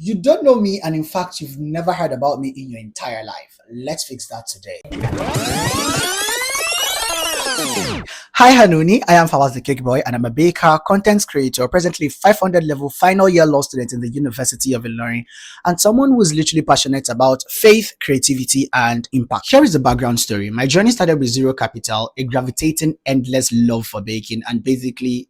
You don't know me, and in fact, you've never heard about me in your entire life. Let's fix that today. Hi Hanuni, I am FawazTheCakeBoy and I'm a baker, content creator, presently 500 level final year law student in the University of Ilorin, and someone who is literally passionate about faith, creativity, and impact. Here is the background story. My journey started with zero capital, a gravitating endless love for baking, and basically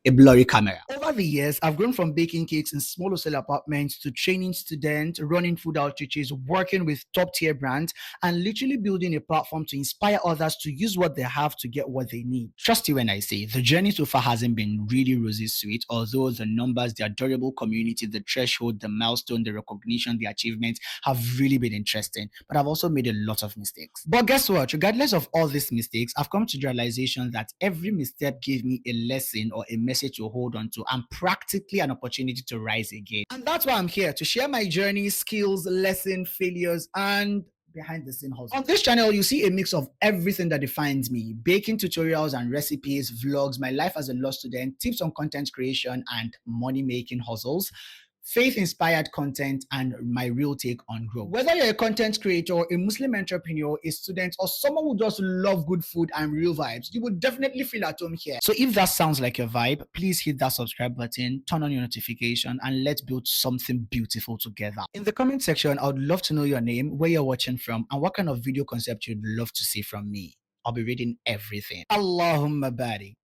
a blurry camera. Over the years, I've grown from baking cakes in small hostel apartments to training students, running food outreaches, working with top tier brands, and literally building a platform to inspire others to use what they have to get what they need. Trust you when I say the journey so far hasn't been really rosy sweet, although the numbers, the adorable community, the threshold, the milestone, the recognition, the achievements have really been interesting. But I've also made a lot of mistakes. But guess what? Regardless of all these mistakes, I've come to the realization that every misstep gave me a lesson or a message to hold on to and practically an opportunity to rise again. And that's why I'm here to share my journey, skills, lessons, failures, and behind the scene hustle. On this channel, you see a mix of everything that defines me: baking tutorials and recipes, vlogs, my life as a law student, tips on content creation and money making hustles, faith-inspired content, and my real take on growth. Whether you're a content creator, a Muslim entrepreneur, a student, or someone who just loves good food and real vibes, you would definitely feel at home here. So if that sounds like your vibe, please hit that subscribe button, turn on your notification, and let's build something beautiful together. In the comment section, I would love to know your name, where you're watching from, and what kind of video concept you'd love to see from me. I'll be reading everything. Allahumma barik.